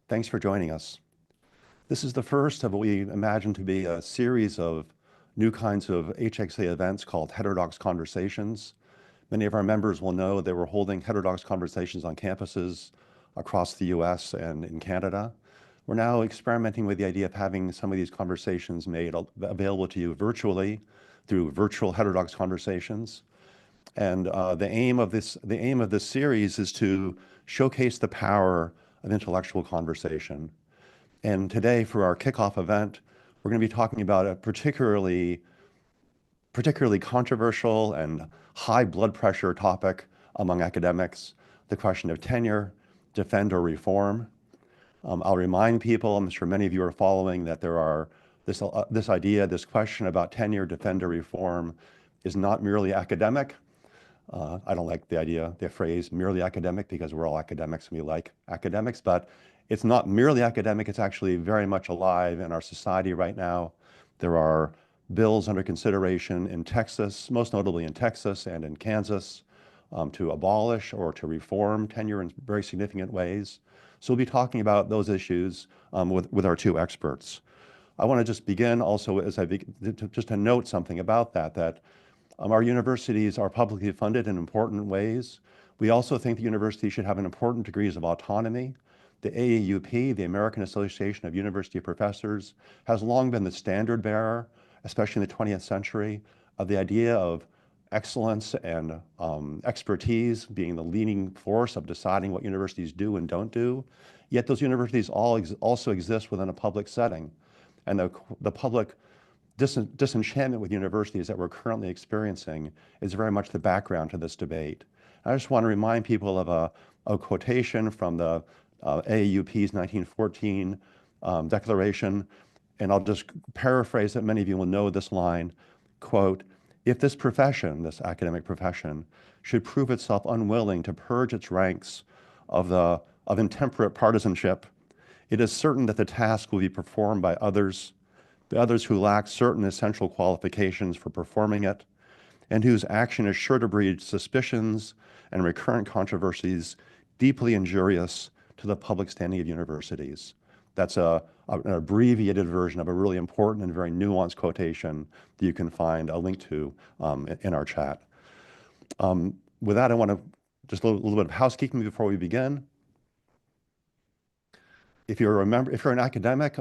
Thanks for joining us. This is the first of what we imagine to be a series of new kinds of HxA events called Heterodox Conversations. Many of our members will know that we're holding Heterodox Conversations on campuses across the US and in Canada. We're now experimenting with the idea of having some of these conversations made available to you virtually through virtual Heterodox Conversations. And the aim of this series is to showcase the power of intellectual conversation. And today, for our kickoff event, we're going to be talking about a particularly controversial and high blood pressure topic among academics, the question of tenure, defend or reform. I'll remind people, I'm sure many of you are following, that there are this question about tenure, defend or reform is not merely academic. I don't like the phrase merely academic, because we're all academics and we like academics, but it's not merely academic, it's actually very much alive in our society right now. There are bills under consideration in Texas, most notably in Texas and in Kansas, to abolish or to reform tenure in very significant ways. So we'll be talking about those issues with our two experts. I want to just begin also just to note something about that our universities are publicly funded in important ways. We also think the university should have an important degrees of autonomy. The AAUP, the American Association of University Professors, has long been the standard bearer, especially in the 20th century, of the idea of excellence and expertise being the leading force of deciding what universities do and don't do. Yet those universities also exist within a public setting. And the public disenchantment with universities that we're currently experiencing is very much the background to this debate. I just want to remind people of a quotation from the AAUP's 1914 declaration, and I'll just paraphrase it. Many of you will know this line, quote, "If this profession, this academic profession, should prove itself unwilling to purge its ranks of intemperate partisanship, it is certain that the task will be performed by others who lack certain essential qualifications for performing it, and whose action is sure to breed suspicions and recurrent controversies deeply injurious to the public standing of universities." That's an abbreviated version of a really important and very nuanced quotation that you can find a link to in our chat. With that, I want to just a little bit of housekeeping before we begin. If you're an academic,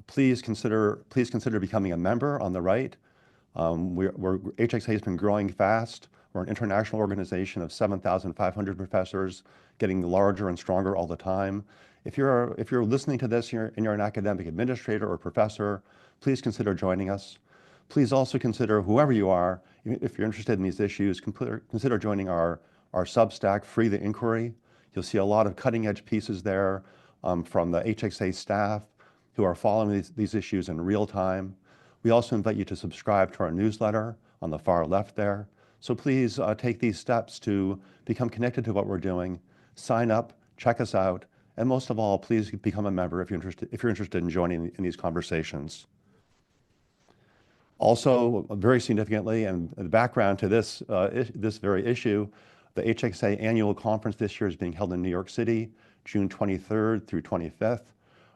please consider becoming a member on the right. HxA has been growing fast. We're an international organization of 7,500 professors, getting larger and stronger all the time. If you're listening to this and you're an academic administrator or professor, please consider joining us. Please also consider, whoever you are, if you're interested in these issues, consider joining our Substack, Free the Inquiry. You'll see a lot of cutting edge pieces there from the HxA staff who are following these issues in real time. We also invite you to subscribe to our newsletter on the far left there. So please take these steps to become connected to what we're doing, sign up, check us out, and most of all, please become a member if you're interested in joining in these conversations. Also, very significantly, and the background to this very issue, the HxA annual conference this year is being held in New York City, June 23rd through 25th.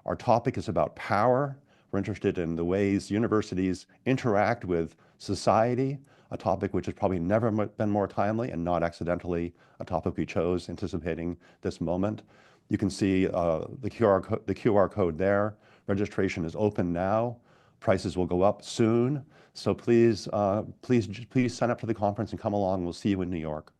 Our topic is about power. We're interested in the ways universities interact with society, a topic which has probably never been more timely and not accidentally a topic we chose anticipating this moment. You can see the QR code there. Registration is open now. Prices will go up soon. So please sign up to the conference and come along. We'll see you in New York.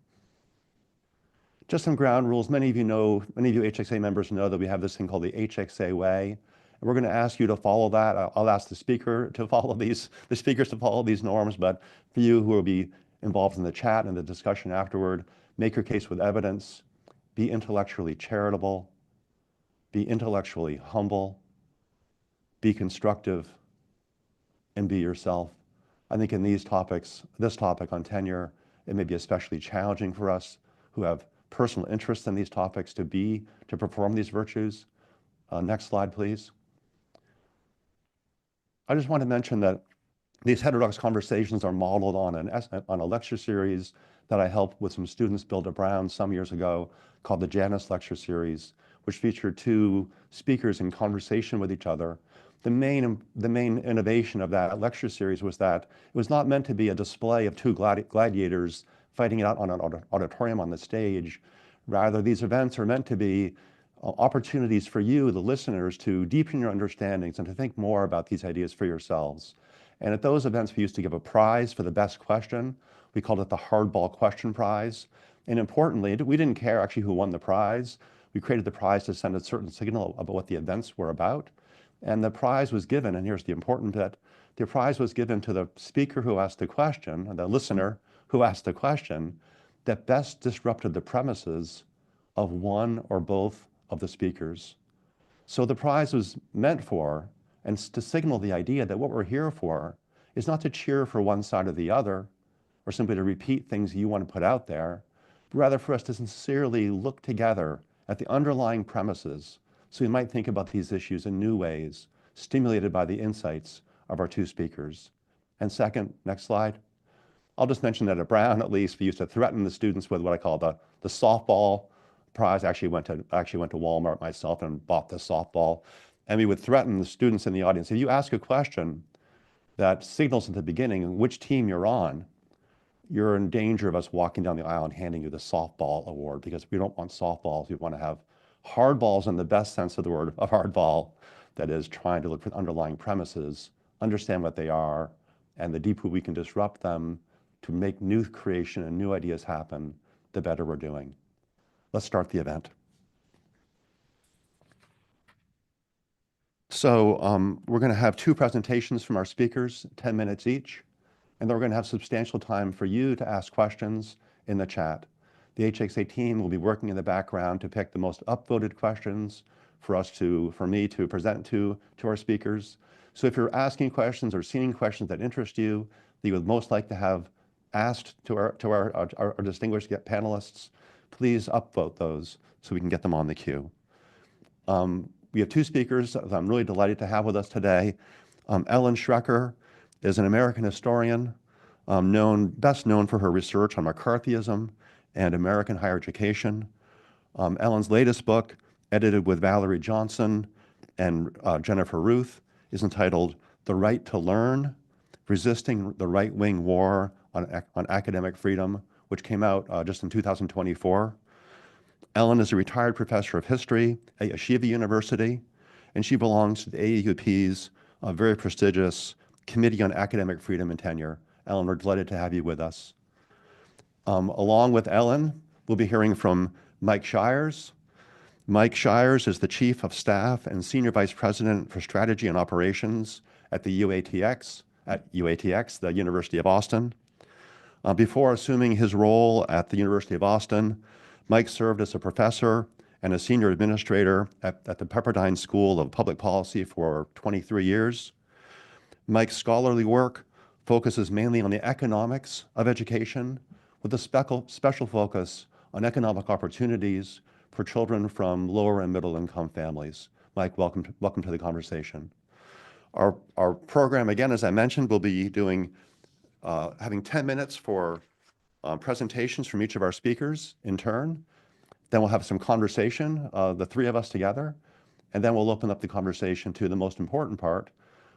Just some ground rules. Many of you HxA members know that we have this thing called the HxA Way. And we're going to ask you to follow that. I'll ask the speakers to follow these norms, but for you who will be involved in the chat and the discussion afterward, make your case with evidence, be intellectually charitable, be intellectually humble, be constructive, and be yourself. I think in this topic on tenure, it may be especially challenging for us who have personal interest in these topics to perform these virtues. Next slide, please. I just want to mention that these Heterodox Conversations are modeled on a lecture series that I helped with some students build around some years ago called the Janus Lecture Series, which featured two speakers in conversation with each other. The main innovation of that lecture series was that it was not meant to be a display of two gladiators fighting it out on an auditorium on the stage. Rather, these events are meant to be opportunities for you, the listeners, to deepen your understandings and to think more about these ideas for yourselves. And at those events, we used to give a prize for the best question. We called it the Hardball Question Prize. And importantly, we didn't care actually who won the prize. We created the prize to send a certain signal about what the events were about. And the prize was given, and here's the important bit, the prize was given to the speaker who asked the question, and the listener who asked the question, that best disrupted the premises of one or both of the speakers. So the prize was meant for, and to signal the idea that what we're here for is not to cheer for one side or the other, or simply to repeat things you want to put out there, but rather for us to sincerely look together at the underlying premises so we might think about these issues in new ways, stimulated by the insights of our two speakers. And second, next slide. I'll just mention that at Brown, at least, we used to threaten the students with what I call the softball prize. I actually went to Walmart myself and bought the softball. And we would threaten the students in the audience. If you ask a question that signals at the beginning which team you're on, you're in danger of us walking down the aisle and handing you the softball award, because we don't want softballs. We want to have hardballs in the best sense of the word of hardball, that is trying to look for the underlying premises, understand what they are, and the deeper we can disrupt them to make new creation and new ideas happen, the better we're doing. Let's start the event. So we're going to have two presentations from our speakers, 10 minutes each, and then we're going to have substantial time for you to ask questions in the chat. The HxA team will be working in the background to pick the most upvoted questions for me to present to our speakers. So if you're asking questions or seeing questions that interest you, that you would most like to have asked to our distinguished panelists, please upvote those so we can get them on the queue. We have two speakers that I'm really delighted to have with us today. Ellen Schrecker is an American historian, best known for her research on McCarthyism and American higher education. Ellen's latest book, edited with Valerie Johnson and Jennifer Ruth, is entitled The Right to Learn, Resisting the Right-Wing War on Academic Freedom, which came out just in 2024. Ellen is a retired professor of history at Yeshiva University, and she belongs to the AAUP's very prestigious Committee on Academic Freedom and Tenure. Ellen, we're delighted to have you with us. Along with Ellen, we'll be hearing from Mike Shires. Mike Shires is the Chief of Staff and Senior Vice President for Strategy and Operations at the UATX, the University of Austin. Before assuming his role at the University of Austin, Mike served as a professor and a senior administrator at the Pepperdine School of Public Policy for 23 years. Mike's scholarly work focuses mainly on the economics of education, with a special focus on economic opportunities for children from lower and middle income families. Mike, welcome to the conversation. Our program, again, as I mentioned, will be having 10 minutes for presentations from each of our speakers in turn. Then we'll have some conversation, the three of us together, and then we'll open up the conversation to the most important part,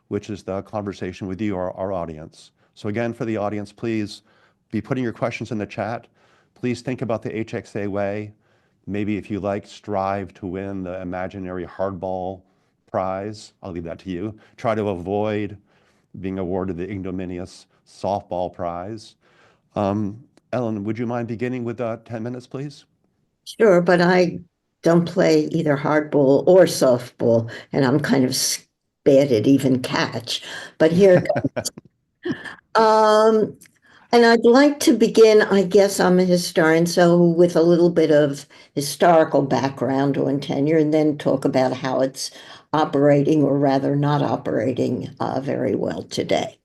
which is the conversation with you, our audience. So again, for the audience, please be putting your questions in the chat. Please think about the HxA way. Maybe if you like, strive to win the imaginary hardball prize. I'll leave that to you. Try to avoid being awarded the ignominious softball prize. Ellen, would you mind beginning with 10 minutes, please? Sure, but I don't play either hardball or softball, and I'm kind of bad at even catch. But here and I'd like to begin, I guess I'm a historian, so with a little bit of historical background on tenure, and then talk about how it's operating, or rather not operating very well today.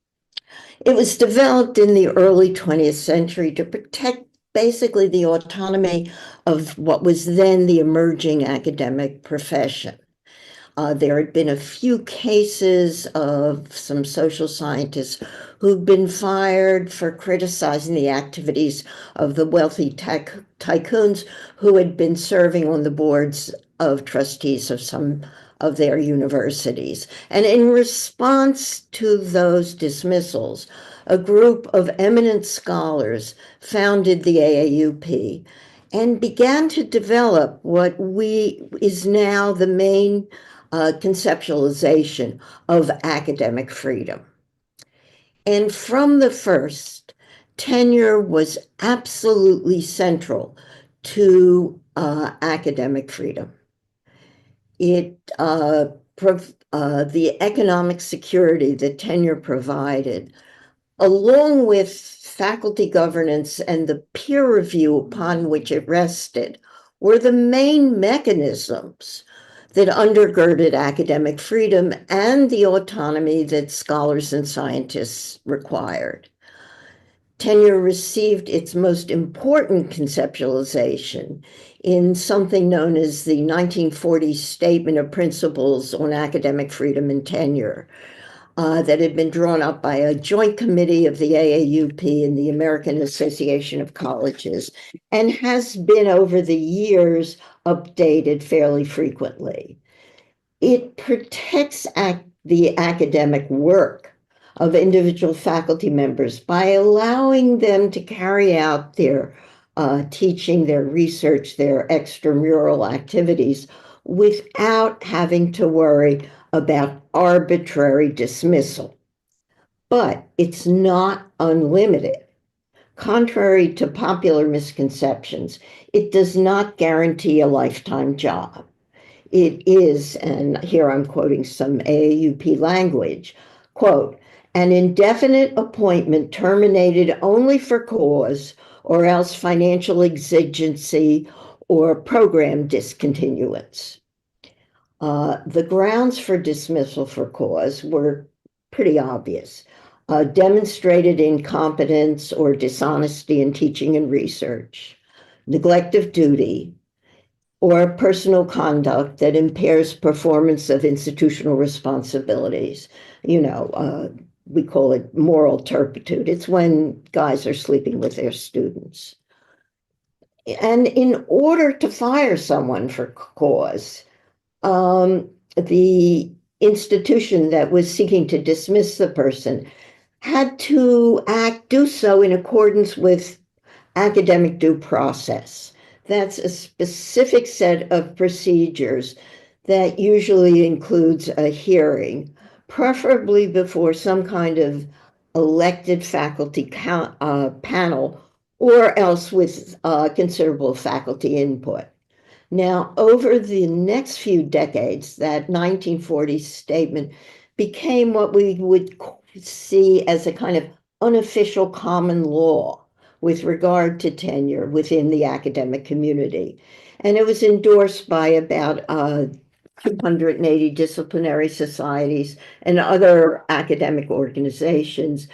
It was developed in the early 20th century to protect basically the autonomy of what was then the emerging academic profession. there had been a few cases of some social scientists who'd been fired for criticizing the activities of the wealthy tycoons who had been serving on the boards of trustees of some of their universities. And in response to those dismissals, a group of eminent scholars founded the AAUP and began to develop what is now the main conceptualization of academic freedom. And from the first, tenure was absolutely central to academic freedom. The economic security that tenure provided, along with faculty governance and the peer review upon which it rested, were the main mechanisms that undergirded academic freedom and the autonomy that scholars and scientists required. Tenure received its most important conceptualization in something known as the 1940 Statement of Principles on Academic Freedom and Tenure, that had been drawn up by a joint committee of the AAUP and the American Association of Colleges, and has been over the years updated fairly frequently. It protects the academic work of individual faculty members by allowing them to carry out their teaching, their research, their extramural activities without having to worry about arbitrary dismissal. But it's not unlimited. Contrary to popular misconceptions, it does not guarantee a lifetime job. It is, and here I'm quoting some AAUP language, quote, an indefinite appointment terminated only for cause or else financial exigency or program discontinuance. The grounds for dismissal for cause were pretty obvious. Demonstrated incompetence or dishonesty in teaching and research, neglect of duty, or personal conduct that impairs performance of institutional responsibilities. We call it moral turpitude. It's when guys are sleeping with their students. And in order to fire someone for cause, the institution that was seeking to dismiss the person had to do so in accordance with academic due process. That's a specific set of procedures that usually includes a hearing, preferably before some kind of elected faculty panel, or else with considerable faculty input. Now, over the next few decades, that 1940 statement became what we would see as a kind of unofficial common law with regard to tenure within the academic community. And it was endorsed by about 280 disciplinary societies and other academic organizations,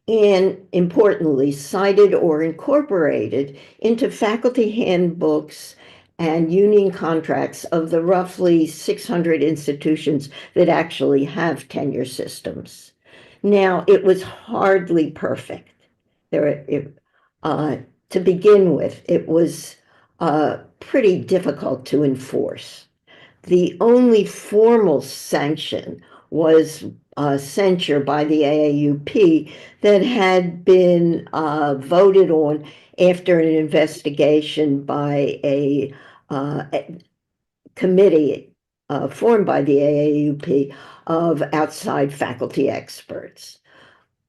and importantly, cited or incorporated into faculty handbooks and union contracts of the roughly 600 institutions that actually have tenure systems. Now, it was hardly perfect. To begin with, it was pretty difficult to enforce. The only formal sanction was censure by the AAUP that had been voted on after an investigation by a committee formed by the AAUP of outside faculty experts.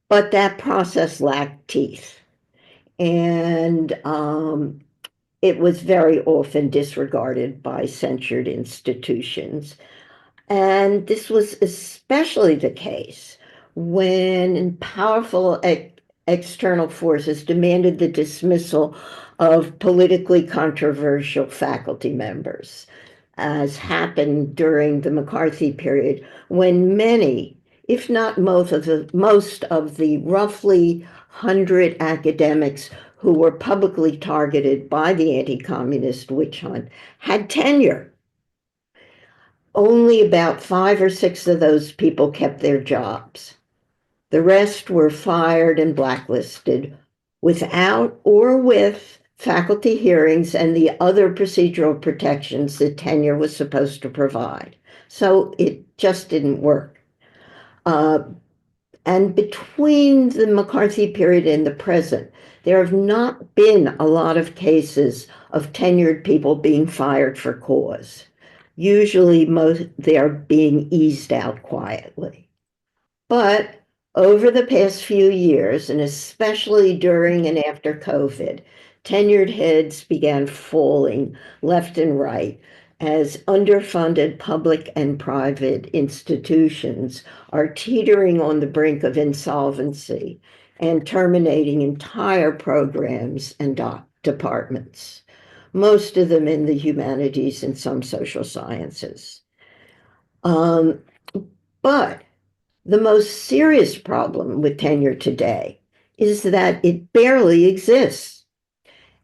But that process lacked teeth. And it was very often disregarded by censured institutions. And this was especially the case when powerful external forces demanded the dismissal of politically controversial faculty members, as happened during the McCarthy period, when many, if not most of the roughly 100 academics who were publicly targeted by the anti-communist witch hunt had tenure. only about 5 or 6 of those people kept their jobs. The rest were fired and blacklisted without or with faculty hearings and the other procedural protections that tenure was supposed to provide. So it just didn't work. And between the McCarthy period and the present, there have not been a lot of cases of tenured people being fired for cause. Usually they are being eased out quietly. But over the past few years, and especially during and after COVID, tenured heads began falling left and right as underfunded public and private institutions are teetering on the brink of insolvency and terminating entire programs and departments, most of them in the humanities and some social sciences. But the most serious problem with tenure today is that it barely exists.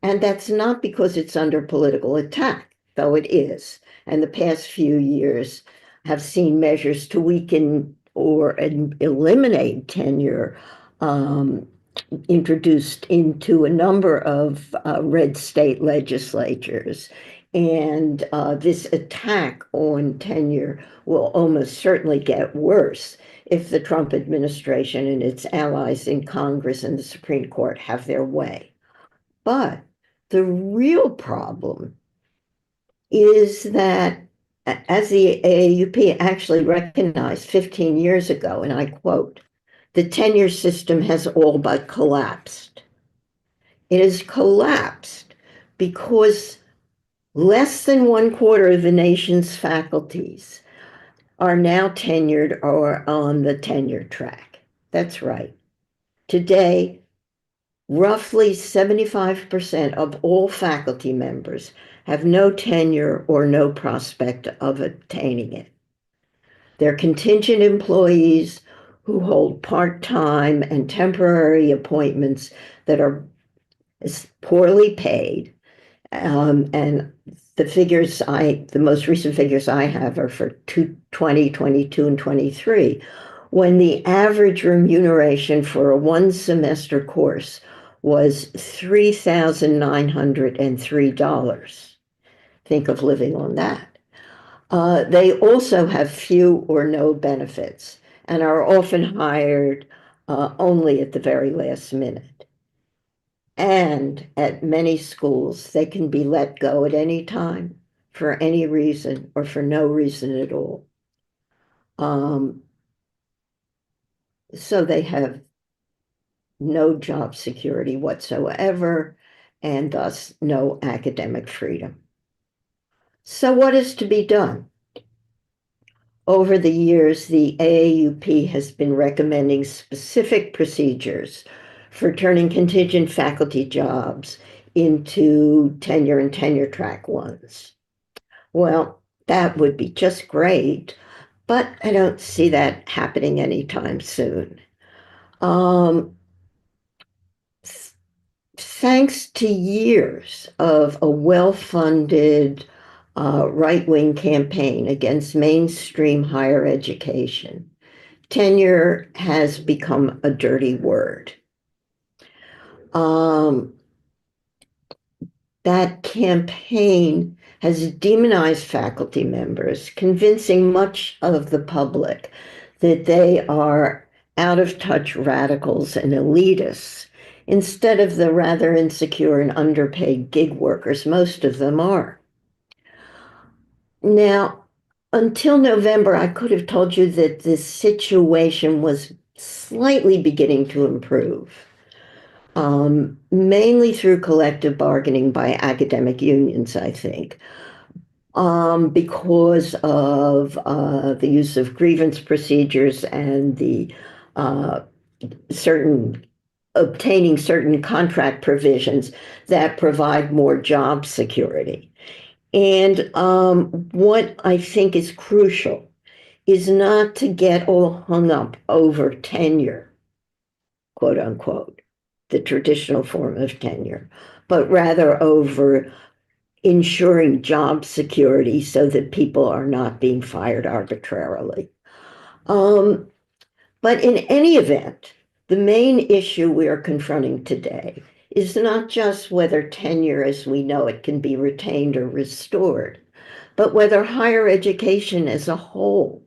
And that's not because it's under political attack, though it is. And the past few years have seen measures to weaken or eliminate tenure introduced into a number of red state legislatures. And this attack on tenure will almost certainly get worse if the Trump administration and its allies in Congress and the Supreme Court have their way. But the real problem is that, as the AAUP actually recognized 15 years ago, and I quote, the tenure system has all but collapsed. It has collapsed because less than 1/4 of the nation's faculties are now tenured or on the tenure track. That's right. Today, roughly 75% of all faculty members have no tenure or no prospect of obtaining it. They're contingent employees who hold part-time and temporary appointments that are poorly paid. And the most recent figures I have are for 2020, 22, and 23, when the average remuneration for a one-semester course was $3,903. Think of living on that. They also have few or no benefits and are often hired only at the very last minute. And at many schools, they can be let go at any time for any reason or for no reason at all. So they have no job security whatsoever, and thus no academic freedom. So what is to be done? Over the years, the AAUP has been recommending specific procedures for turning contingent faculty jobs into tenure and tenure track ones. Well, that would be just great, but I don't see that happening anytime soon. Thanks to years of a well-funded right-wing campaign against mainstream higher education, tenure has become a dirty word. That campaign has demonized faculty members, convincing much of the public that they are out-of-touch radicals and elitists, instead of the rather insecure and underpaid gig workers most of them are. Now, until November, I could have told you that this situation was slightly beginning to improve, mainly through collective bargaining by academic unions, I think, because of the use of grievance procedures and the obtaining certain contract provisions that provide more job security. And what I think is crucial is not to get all hung up over tenure, quote unquote, the traditional form of tenure, but rather over ensuring job security so that people are not being fired arbitrarily. But in any event, the main issue we are confronting today is not just whether tenure as we know it can be retained or restored, but whether higher education as a whole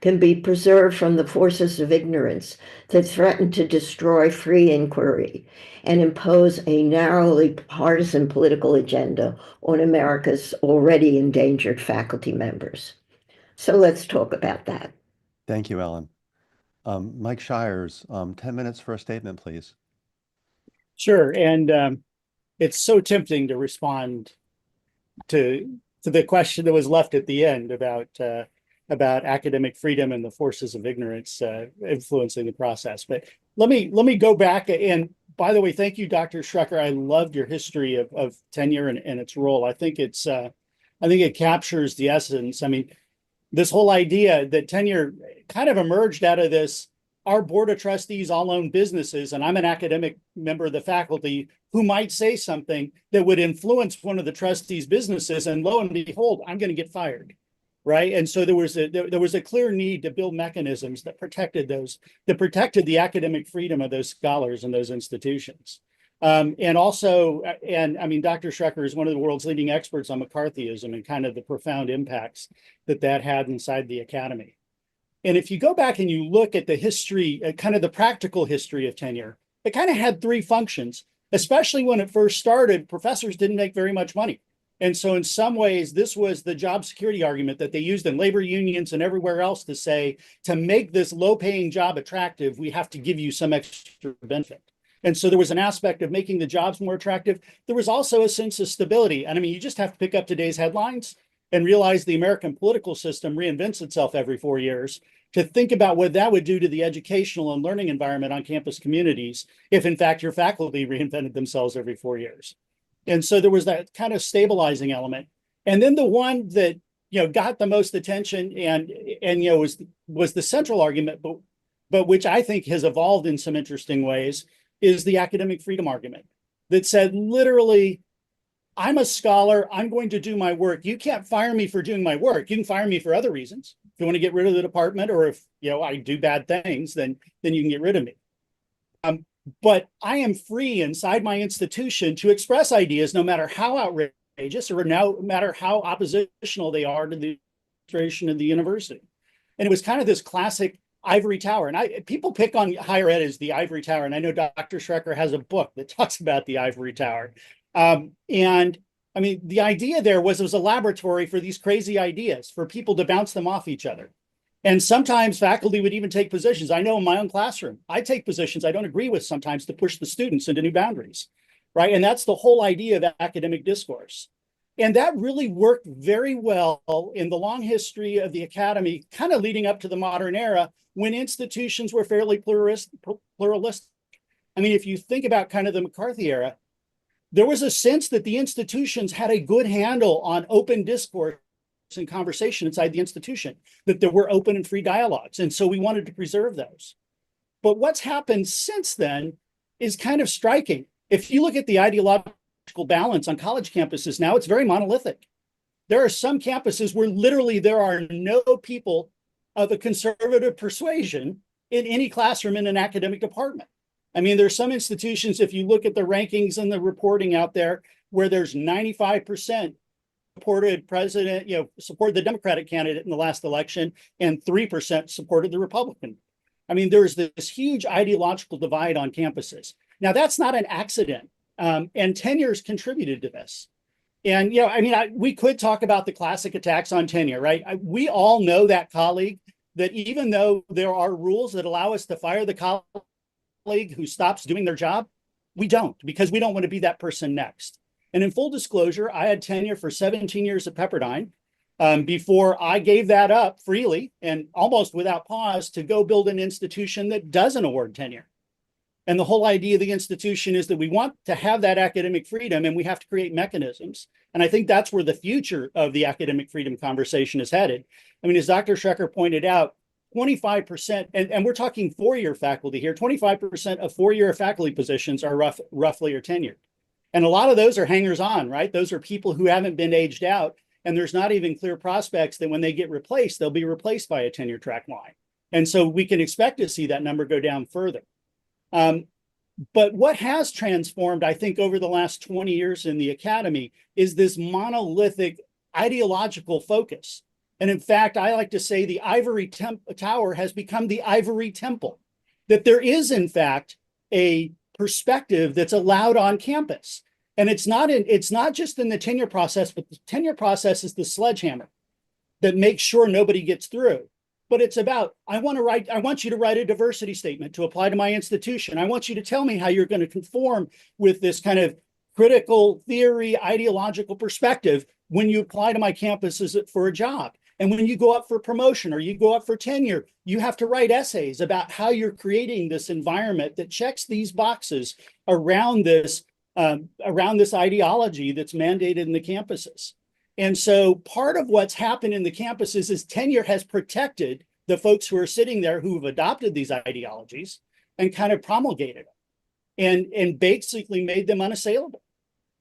can be preserved from the forces of ignorance that threaten to destroy free inquiry and impose a narrowly partisan political agenda on America's already endangered faculty members. So let's talk about that. Thank you, Ellen. Mike Shires, 10 minutes for a statement, please. Sure. And it's so tempting to respond to the question that was left at the end about academic freedom and the forces of ignorance influencing the process. But let me go back. And by the way, thank you, Dr. Schrecker. I loved your history of tenure and its role. I think it captures the essence. I mean, this whole idea that tenure kind of emerged out of this, our board of trustees all own businesses, and I'm an academic member of the faculty who might say something that would influence one of the trustees' businesses, and lo and behold, I'm going to get fired, right? And so there was a clear need to build mechanisms that protected the academic freedom of those scholars and those institutions. And also, I mean, Dr. Schrecker is one of the world's leading experts on McCarthyism and kind of the profound impacts that had inside the academy. And if you go back and you look at the history, kind of the practical history of tenure, it kind of had three functions. Especially when it first started, professors didn't make very much money. And so in some ways, this was the job security argument that they used in labor unions and everywhere else to say, to make this low-paying job attractive, we have to give you some extra benefit. And so there was an aspect of making the jobs more attractive. There was also a sense of stability. And I mean, you just have to pick up today's headlines and realize the American political system reinvents itself every 4 years, to think about what that would do to the educational and learning environment on campus communities if, in fact, your faculty reinvented themselves every 4 years. And so there was that kind of stabilizing element. And then the one that, got the most attention and was the central argument, but which I think has evolved in some interesting ways, is the academic freedom argument that said, literally, I'm a scholar, I'm going to do my work. You can't fire me for doing my work. You can fire me for other reasons. If you want to get rid of the department, or if I do bad things, then you can get rid of me. But I am free inside my institution to express ideas, no matter how outrageous or no matter how oppositional they are to the administration of the university. And it was kind of this classic ivory tower. And people pick on higher ed as the ivory tower. And I know Dr. Schrecker has a book that talks about the ivory tower. And I mean, the idea there was it was a laboratory for these crazy ideas, for people to bounce them off each other. And sometimes faculty would even take positions. I know in my own classroom, I take positions I don't agree with sometimes to push the students into new boundaries, right? And that's the whole idea of academic discourse. And that really worked very well in the long history of the academy, kind of leading up to the modern era, when institutions were fairly pluralistic. I mean, if you think about kind of the McCarthy era, there was a sense that the institutions had a good handle on open discourse and conversation inside the institution, that there were open and free dialogues. And so we wanted to preserve those. But what's happened since then is kind of striking. If you look at the ideological balance on college campuses now, it's very monolithic. There are some campuses where literally there are no people of a conservative persuasion in any classroom in an academic department. I mean, there's some institutions, if you look at the rankings and the reporting out there, where there's 95% supported supported the Democratic candidate in the last election, and 3% supported the Republican. I mean, there's this huge ideological divide on campuses. Now, that's not an accident, and tenure's contributed to this. And, we could talk about the classic attacks on tenure, right? We all know that colleague, that even though there are rules that allow us to fire the colleague who stops doing their job, we don't, because we don't want to be that person next. And in full disclosure, I had tenure for 17 years at Pepperdine before I gave that up freely and almost without pause to go build an institution that doesn't award tenure. And the whole idea of the institution is that we want to have that academic freedom, and we have to create mechanisms. And I think that's where the future of the academic freedom conversation is headed. I mean, as Dr. Schrecker pointed out, 25%, and we're talking four-year faculty here, 25% of four-year faculty positions are roughly or tenured. And a lot of those are hangers on, right? Those are people who haven't been aged out, and there's not even clear prospects that when they get replaced, they'll be replaced by a tenure track line. And so we can expect to see that number go down further. But what has transformed, I think, over the last 20 years in the academy is this monolithic ideological focus. And in fact, I like to say the ivory tower has become the ivory temple, that there is, in fact, a perspective that's allowed on campus. And it's not just in the tenure process, but the tenure process is the sledgehammer that makes sure nobody gets through. But it's about, I want you to write a diversity statement to apply to my institution. I want you to tell me how you're going to conform with this kind of critical theory, ideological perspective when you apply to my campus for a job. And when you go up for promotion or you go up for tenure, you have to write essays about how you're creating this environment that checks these boxes around this ideology that's mandated in the campuses. And so part of what's happened in the campuses is tenure has protected the folks who are sitting there who have adopted these ideologies and kind of promulgated them and basically made them unassailable.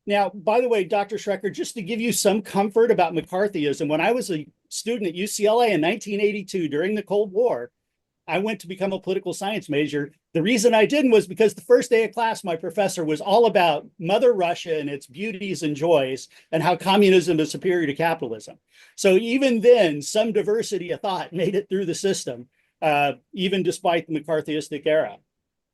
Now, by the way, Dr. Schrecker, just to give you some comfort about McCarthyism, when I was a student at UCLA in 1982 during the Cold War, I went to become a political science major. The reason I didn't was because the first day of class, my professor was all about Mother Russia and its beauties and joys and how communism is superior to capitalism. So even then, some diversity of thought made it through the system, even despite the McCarthyistic era.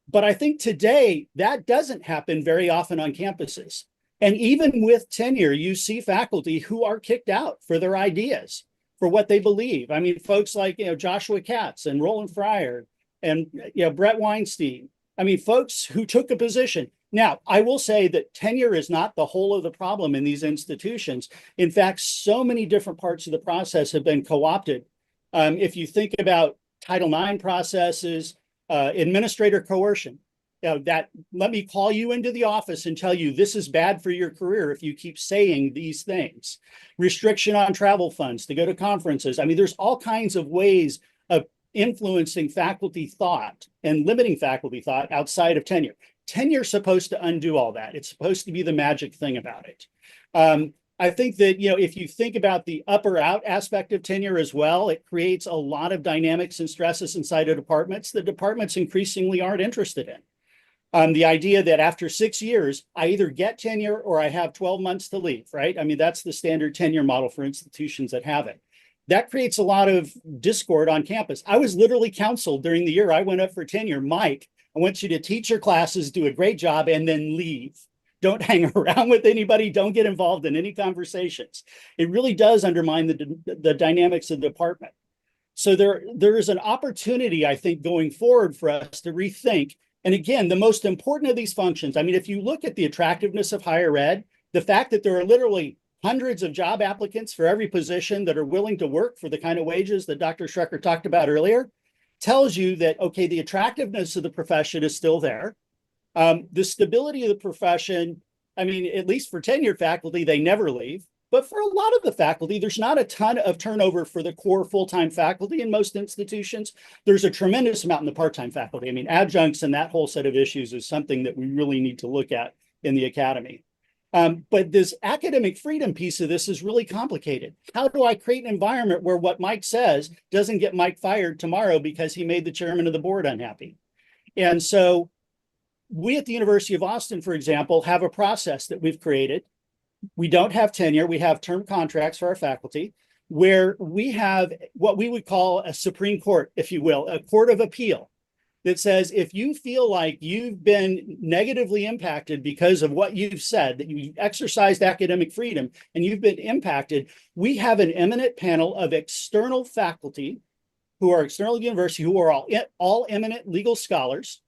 But I think today that doesn't happen very often on campuses. And even with tenure, you see faculty who are kicked out for their ideas, for what they believe. I mean, folks like, Joshua Katz and Roland Fryer and, Brett Weinstein. I mean, folks who took a position. Now, I will say that tenure is not the whole of the problem in these institutions. In fact, so many different parts of the process have been co-opted. If you think about Title IX processes, administrator coercion, that let me call you into the office and tell you this is bad for your career if you keep saying these things. Restriction on travel funds to go to conferences. I mean, there's all kinds of ways of influencing faculty thought and limiting faculty thought outside of tenure. Tenure is supposed to undo all that. It's supposed to be the magic thing about it. I think that, if you think about the up or out aspect of tenure as well, it creates a lot of dynamics and stresses inside of departments that departments increasingly aren't interested in. The idea that after 6 years, I either get tenure or I have 12 months to leave, right? I mean, that's the standard tenure model for institutions that have it. That creates a lot of discord on campus. I was literally counseled during the year I went up for tenure, Mike, I want you to teach your classes, do a great job, and then leave. Don't hang around with anybody. Don't get involved in any conversations. It really does undermine the dynamics of the department. So there is an opportunity, I think, going forward for us to rethink. And again, the most important of these functions, I mean, if you look at the attractiveness of higher ed, the fact that there are literally hundreds of job applicants for every position that are willing to work for the kind of wages that Dr. Schrecker talked about earlier, tells you that, okay, the attractiveness of the profession is still there. The stability of the profession, I mean, at least for tenured faculty, they never leave. But for a lot of the faculty, there's not a ton of turnover for the core full-time faculty in most institutions. There's a tremendous amount in the part-time faculty. I mean, adjuncts and that whole set of issues is something that we really need to look at in the academy. But this academic freedom piece of this is really complicated. How do I create an environment where what Mike says doesn't get Mike fired tomorrow because he made the chairman of the board unhappy? And so we at the University of Austin, for example, have a process that we've created. We don't have tenure. We have term contracts for our faculty where we have what we would call a Supreme Court, if you will, a court of appeal that says if you feel like you've been negatively impacted because of what you've said, that you've exercised academic freedom and you've been impacted, we have an eminent panel of external faculty who are external to the university, who are all eminent legal scholars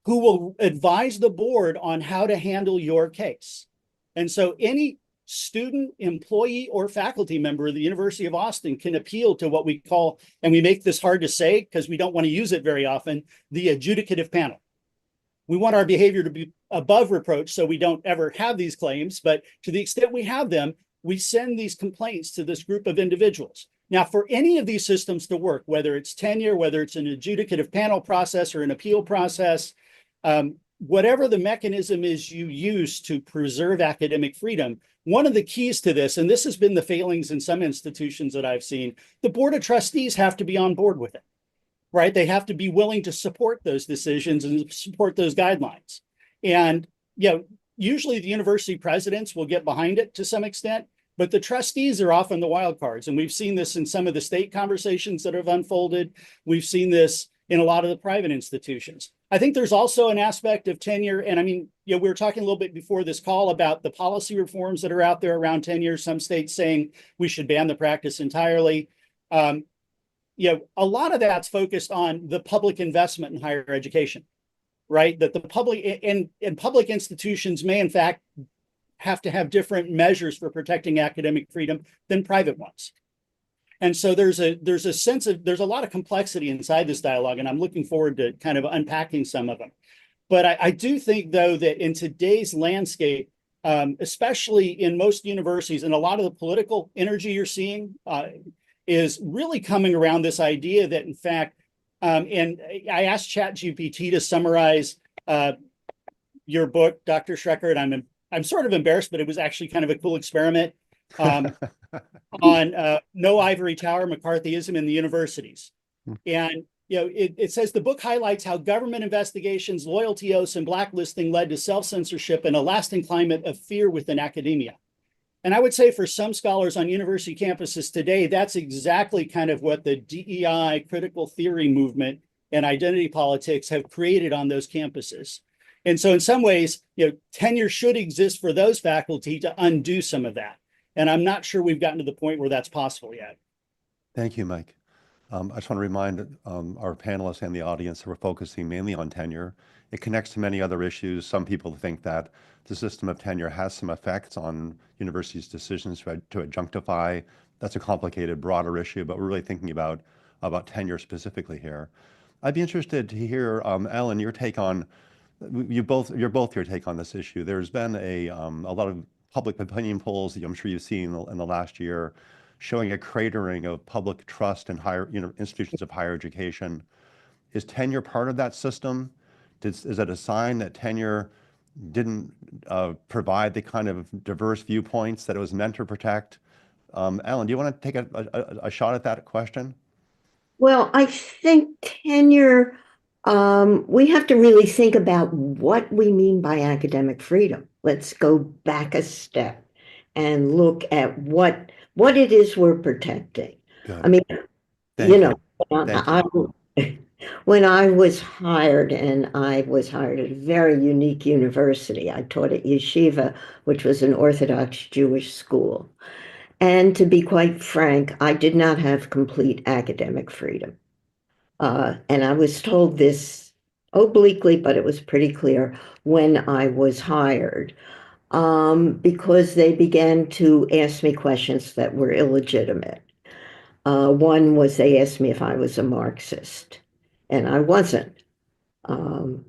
who will advise the board on how to handle your case. And so any student, employee, or faculty member of the University of Austin can appeal to what we call, and we make this hard to say because we don't want to use it very often, the adjudicative panel. We want our behavior to be above reproach so we don't ever have these claims, but to the extent we have them, we send these complaints to this group of individuals. Now, for any of these systems to work, whether it's tenure, whether it's an adjudicative panel process or an appeal process, whatever the mechanism is you use to preserve academic freedom, one of the keys to this, and this has been the failings in some institutions that I've seen, the board of trustees have to be on board with it, right? They have to be willing to support those decisions and support those guidelines. And, usually the university presidents will get behind it to some extent, but the trustees are often the wild cards. And we've seen this in some of the state conversations that have unfolded. We've seen this in a lot of the private institutions. I think there's also an aspect of tenure. And I mean, we were talking a little bit before this call about the policy reforms that are out there around tenure. Some states saying we should ban the practice entirely. A lot of that's focused on the public investment in higher education, right? That the public and public institutions may in fact have to have different measures for protecting academic freedom than private ones. And so there's a sense of, there's a lot of complexity inside this dialogue, and I'm looking forward to kind of unpacking some of them. But I do think, though, that in today's landscape, especially in most universities, and a lot of the political energy you're seeing is really coming around this idea that, in fact, and I asked ChatGPT to summarize your book, Dr. Schrecker, and I'm sort of embarrassed, but it was actually kind of a cool experiment. On No Ivory Tower, McCarthyism in the Universities. And it says the book highlights how government investigations, loyalty oaths, and blacklisting led to self-censorship and a lasting climate of fear within academia. And I would say for some scholars on university campuses today, that's exactly kind of what the DEI critical theory movement and identity politics have created on those campuses. And so in some ways, tenure should exist for those faculty to undo some of that. And I'm not sure we've gotten to the point where that's possible yet. Thank you, Mike. I just want to remind our panelists and the audience that we're focusing mainly on tenure. It connects to many other issues. Some people think that the system of tenure has some effects on universities' decisions to adjunctify. That's a complicated, broader issue, but we're really thinking about tenure specifically here. I'd be interested to hear, Ellen, your take on, your take on this issue. There's been a lot of public opinion polls that I'm sure you've seen in the last year showing a cratering of public trust in institutions of higher education. Is tenure part of that system? Is it a sign that tenure didn't provide the kind of diverse viewpoints that it was meant to protect? Ellen, do you want to take a shot at that question? Well, I think tenure, we have to really think about what we mean by academic freedom. Let's go back a step and look at what it is we're protecting. Good. I mean, Thank you. When I was hired, and I was hired at a very unique university, I taught at Yeshiva, which was an Orthodox Jewish school. And to be quite frank, I did not have complete academic freedom. And I was told this obliquely, but it was pretty clear when I was hired, because they began to ask me questions that were illegitimate. One was they asked me if I was a Marxist, and I wasn't. I'm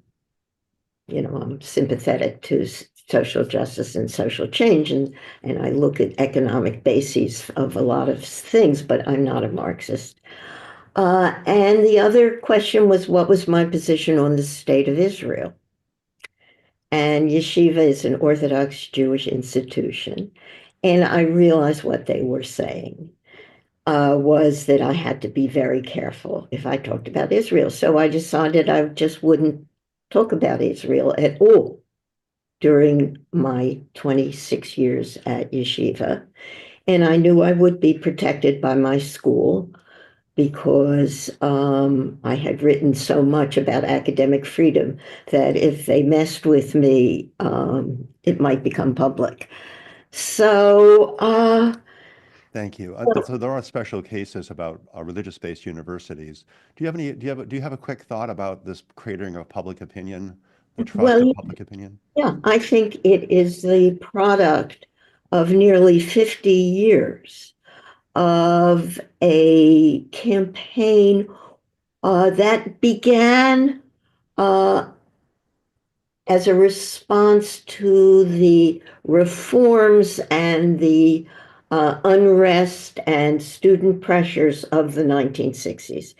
sympathetic to social justice and social change, and I look at economic bases of a lot of things, but I'm not a Marxist. And the other question was, what was my position on the state of Israel? And Yeshiva is an Orthodox Jewish institution. And I realized what they were saying was that I had to be very careful if I talked about Israel. So I decided I just wouldn't talk about Israel at all during my 26 years at Yeshiva. And I knew I would be protected by my school because I had written so much about academic freedom that if they messed with me, it might become public. So thank you. So there are special cases about religious-based universities. Do you have a quick thought about this cratering of public opinion, the trust of public opinion? Yeah, I think it is the product of nearly 50 years of a campaign that began as a response to the reforms and the unrest and student pressures of the 1960s.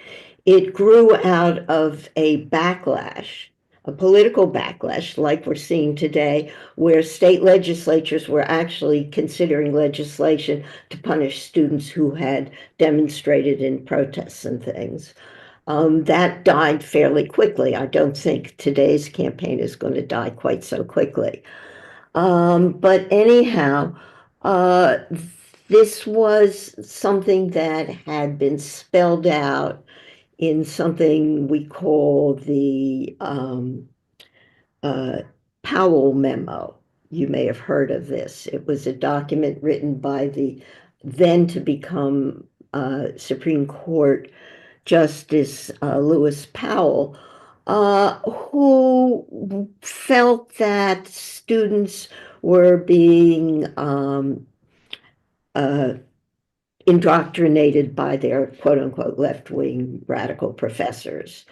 It grew out of a backlash a political backlash like we're seeing today, where state legislatures were actually considering legislation to punish students who had demonstrated in protests and things. That died fairly quickly. I don't think today's campaign is going to die quite so quickly. But anyhow, uh, this was something that had been spelled out in something we call the uh, Powell memo. You may have heard of this. It was a document written by the then to become Supreme Court Justice Lewis Powell, who felt that students were being uh, indoctrinated by their quote unquote left wing radical professors,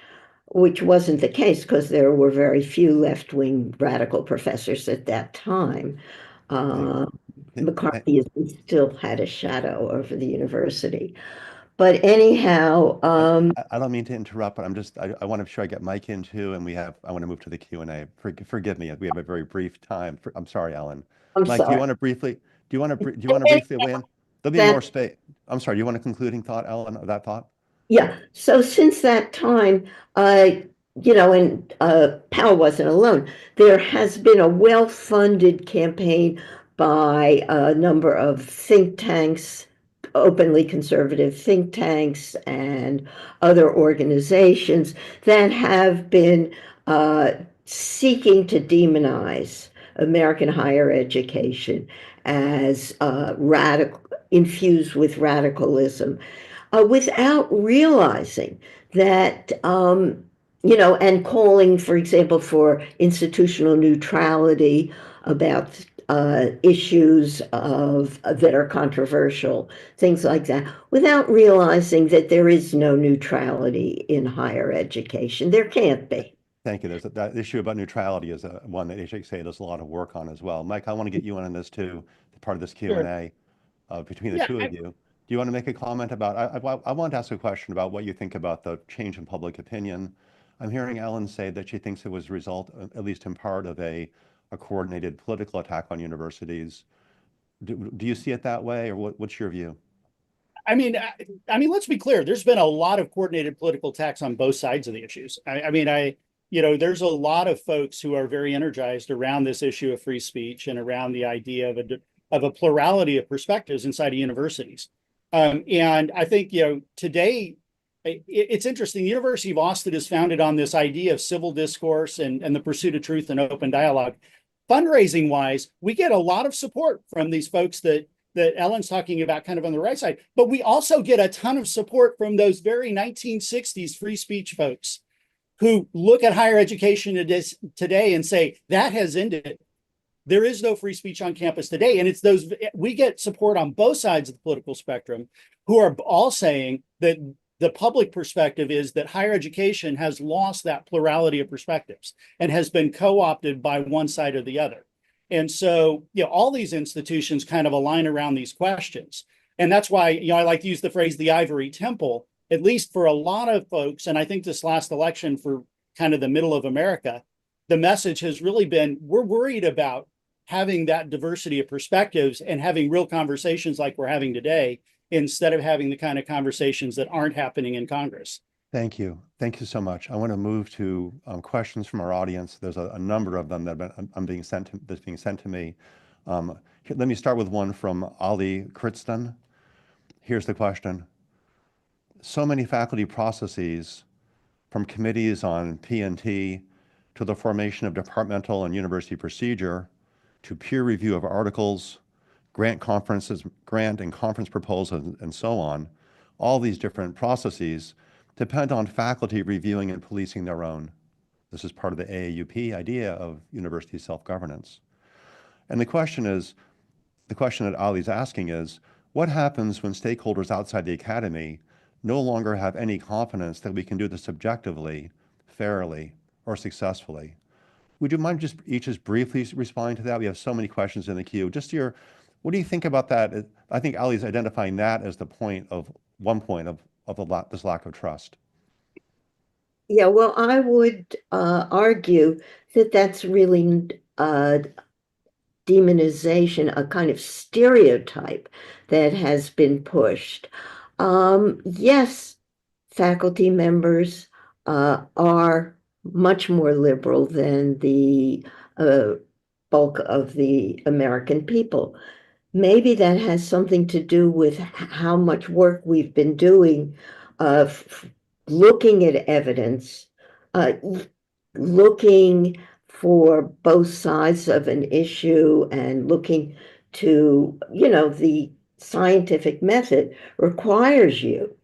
which wasn't the case because there were very few left wing radical professors at that time. Uh, McCarthyism still had a shadow over the university. But anyhow, I don't mean to interrupt, but I want to make sure I get Mike in too, and I want to move to the Q&A. Forgive me, we have a very brief time. I'm sorry, Ellen. I'm Mike, sorry. do you want to briefly weigh in? There'll be more space. I'm sorry, do you want a concluding thought, Ellen, of that thought? Yeah. So since that time, and Powell wasn't alone, there has been a well-funded campaign by a number of think tanks, openly conservative think tanks, and other organizations that have been seeking to demonize American higher education as radical, infused with radicalism without realizing that, and calling, for example, for institutional neutrality about issues that are controversial, things like that, without realizing that there is no neutrality in higher education. There can't be. Thank you. That issue about neutrality is one that HxA does a lot of work on as well. Mike, I want to get you on this too, part of this Q&A between the Yeah, two of you. Do you want to make a comment about, I want to ask a question about what you think about the change in public opinion. I'm hearing Ellen say that she thinks it was a result, at least in part, of a coordinated political attack on universities. Do you see it that way, or what's your view? I mean, let's be clear. There's been a lot of coordinated political attacks on both sides of the issues. There's a lot of folks who are very energized around this issue of free speech and around the idea of a plurality of perspectives inside of universities. And I think, today it's interesting. The University of Austin is founded on this idea of civil discourse and the pursuit of truth and open dialogue. Fundraising wise, we get a lot of support from these folks that Ellen's talking about kind of on the right side, but we also get a ton of support from those very 1960s free speech folks who look at higher education today and say, that has ended. There is no free speech on campus today. And it's those, we get support on both sides of the political spectrum who are all saying that the public perspective is that higher education has lost that plurality of perspectives and has been co-opted by one side or the other. And so, all these institutions kind of align around these questions. And that's why, I like to use the phrase the ivory temple, at least for a lot of folks. And I think this last election for kind of the middle of America, the message has really been, we're worried about having that diversity of perspectives and having real conversations like we're having today, instead of having the kind of conversations that aren't happening in Congress. Thank you. Thank you so much. I want to move to questions from our audience. There's a number of them that's being sent to me. Let me start with one from Ali Kritston. Here's the question. So many faculty processes, from committees on P&T to the formation of departmental and university procedure to peer review of articles, grant and conference proposals, and so on, all these different processes depend on faculty reviewing and policing their own. This is part of the AAUP idea of university self-governance. And the question that Ali's asking is, what happens when stakeholders outside the academy no longer have any confidence that we can do this objectively, fairly, or successfully? Would you mind just briefly responding to that? We have so many questions in the queue. What do you think about that? I think Ali's identifying that as one point of this lack of trust. Yeah, well, I would argue that that's really demonization, a kind of stereotype that has been pushed. Yes, faculty members are much more liberal than the uh, bulk of the American people. Maybe that has something to do with how much work we've been doing, looking at evidence, uh, looking for both sides of an issue and looking to, the scientific method requires you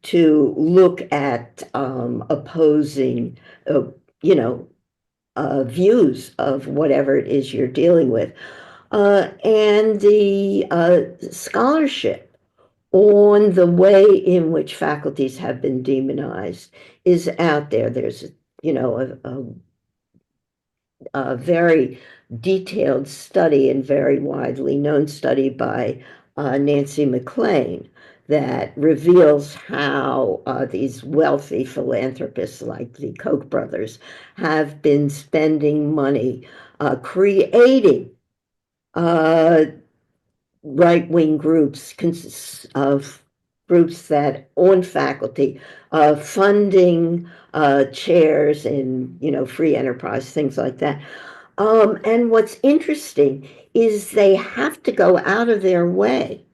to look at opposing, uh, you know, views of whatever it is you're dealing with. And the scholarship on the way in which faculties have been demonized is out there. There's, a very detailed study and very widely known study by Nancy McLean that reveals how these wealthy philanthropists like the Koch brothers have been spending money creating uh, right-wing groups consists of groups that on faculty, funding chairs in, free enterprise, things like that. And what's interesting is they have to go out of their way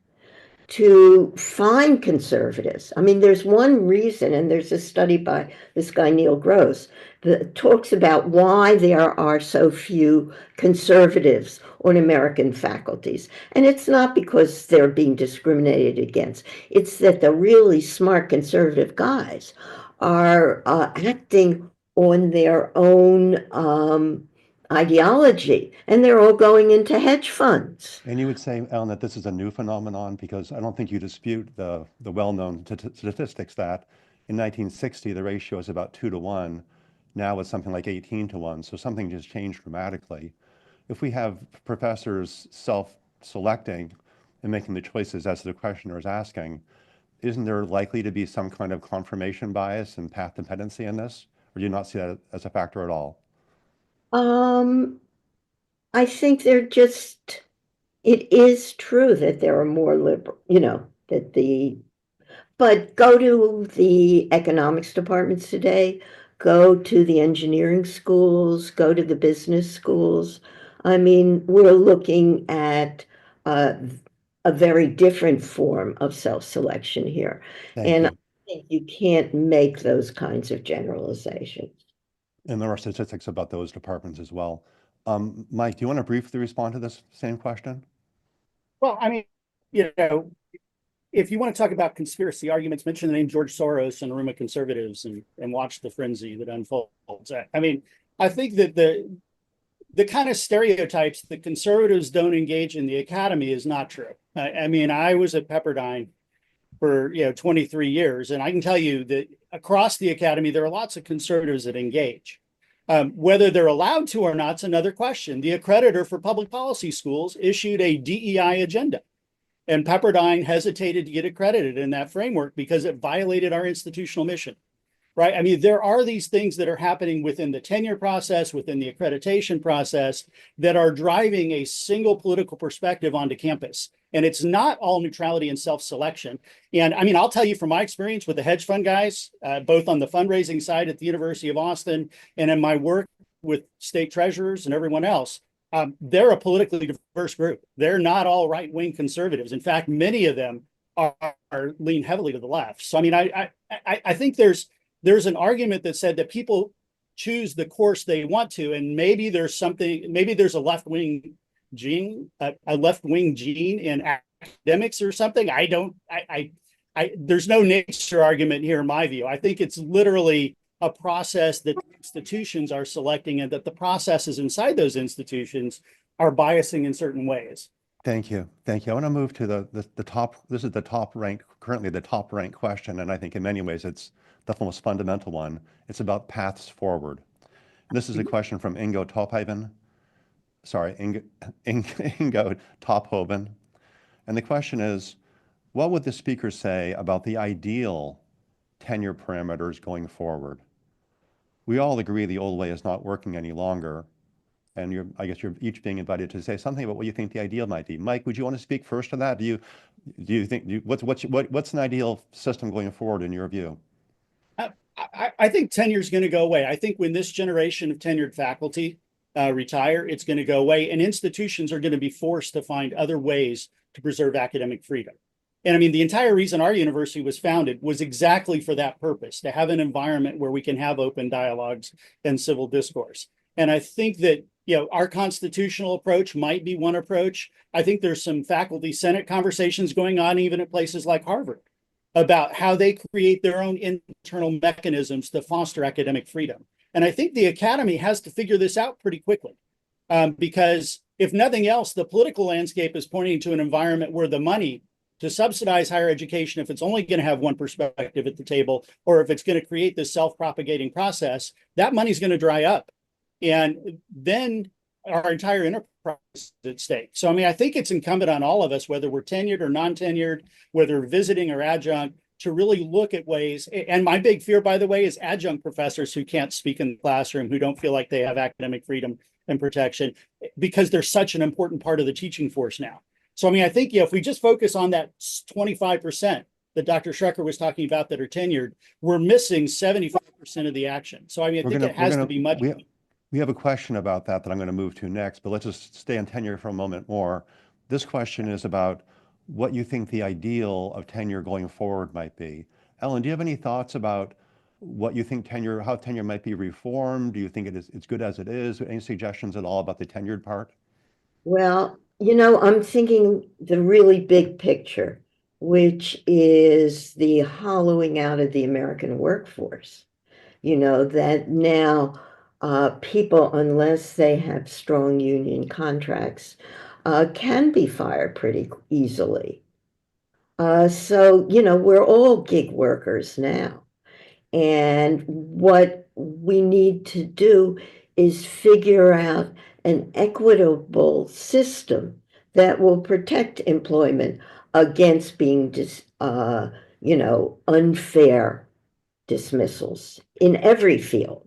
to find conservatives. I mean, there's one reason, and there's a study by this guy, Neil Gross, that talks about why there are so few conservatives on American faculties. And it's not because they're being discriminated against, it's that the really smart conservative guys are acting on their own ideology, and they're all going into hedge funds. And you would say, Ellen, that this is a new phenomenon because I don't think you dispute the well-known statistics that in 1960, the ratio is about 2 to 1. Now it's something like 18 to 1. So something just changed dramatically. If we have professors self-selecting and making the choices as the questioner is asking, isn't there likely to be some kind of confirmation bias and path dependency in this? Or do you not see that as a factor at all? Um, I think it is true that there are more liberal, but go to the economics departments today, go to the engineering schools, go to the business schools. I mean, we're looking at uh, a very different form of self-selection here. Thank And I you. think you can't make those kinds of generalizations. And there are statistics about those departments as well. Mike, do you want to briefly respond to this same question? Well, I mean, if you want to talk about conspiracy arguments, mention the name George Soros and a room of conservatives and watch the frenzy that unfolds. I mean, I think that the kind of stereotypes that conservatives don't engage in the academy is not true. I mean, I was at Pepperdine for 23 years, and I can tell you that across the academy, there are lots of conservatives that engage. Whether they're allowed to or not is another question. The accreditor for public policy schools issued a DEI agenda, and Pepperdine hesitated to get accredited in that framework because it violated our institutional mission, right? I mean, there are these things that are happening within the tenure process, within the accreditation process, that are driving a single political perspective onto campus. And it's not all neutrality and self-selection. And I mean, I'll tell you from my experience with the hedge fund guys, both on the fundraising side at the University of Austin and in my work with state treasurers and everyone else, they're a politically diverse group. They're not all right-wing conservatives. In fact, many of them are lean heavily to the left. So I mean, I think there's an argument that said that people choose the course they want to, and maybe there's a left-wing gene, a left-wing gene in academics or something. There's no nature argument here in my view. I think it's literally a process that institutions are selecting, and that the processes inside those institutions are biasing in certain ways. Thank you. Thank you. I want to move to the top. This is currently the top ranked question. And I think in many ways, it's the most fundamental one. It's about paths forward. And this is a question from Ingo Tophoven. Ingo Tophoven. And the question is, what would the speaker say about the ideal tenure parameters going forward? We all agree the old way is not working any longer. And I guess you're each being invited to say something about what you think the ideal might be. Mike, would you want to speak first to that? Do you think, what's an ideal system going forward in your view? I think tenure is going to go away. I think when this generation of tenured faculty retire, it's going to go away, and institutions are going to be forced to find other ways to preserve academic freedom. And I mean, the entire reason our university was founded was exactly for that purpose, to have an environment where we can have open dialogues and civil discourse. And I think that, our constitutional approach might be one approach. I think there's some faculty senate conversations going on even at places like Harvard about how they create their own internal mechanisms to foster academic freedom. And I think the academy has to figure this out pretty quickly, because if nothing else, the political landscape is pointing to an environment where the money to subsidize higher education, if it's only going to have one perspective at the table, or if it's going to create this self-propagating process, that money's going to dry up. And then our entire enterprise is at stake. So, I mean, I think it's incumbent on all of us, whether we're tenured or non-tenured, whether visiting or adjunct, to really look at ways. And my big fear, by the way, is adjunct professors who can't speak in the classroom, who don't feel like they have academic freedom and protection, because they're such an important part of the teaching force now. So, I mean, I think, if we just focus on that 25% that Dr. Schrecker was talking about that are tenured, we're missing 75% of the action. So, I mean, I think it has to be much. We have a question about that I'm going to move to next, but let's just stay on tenure for a moment more. This question is about what you think the ideal of tenure going forward might be. Ellen, do you have any thoughts about what you think how tenure might be reformed? Do you think it's good as it is? Any suggestions at all about the tenured part? Well, I'm thinking the really big picture, which is the hollowing out of the American workforce. That now people, unless they have strong union contracts, can be fired pretty easily. So, we're all gig workers now. And what we need to do is figure out an equitable system that will protect employment against being unfair dismissals in every field.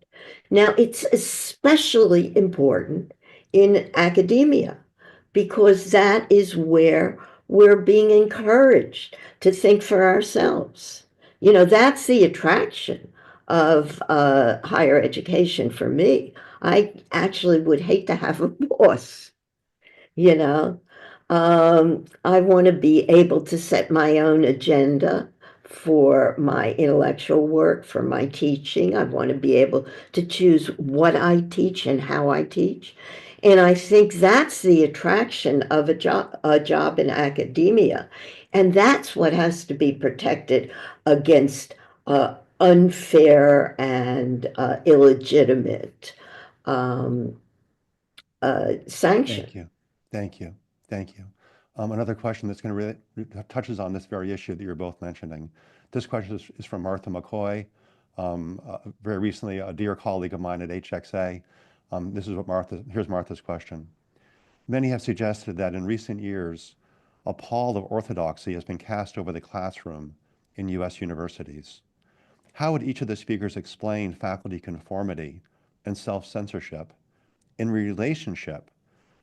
Now, it's especially important in academia, because that is where we're being encouraged to think for ourselves. That's the attraction of higher education for me. I actually would hate to have a boss. I want to be able to set my own agenda for my intellectual work, for my teaching. I want to be able to choose what I teach and how I teach. And I think that's the attraction of a job in academia. And that's what has to be protected against unfair and illegitimate sanction. Thank you. Another question that's going to really touches on this very issue that you're both mentioning. This question is from Martha McCoy, very recently a dear colleague of mine at HxA. Here's Martha's question. Many have suggested that in recent years, a pall of orthodoxy has been cast over the classroom in US universities. How would each of the speakers explain faculty conformity and self-censorship in relationship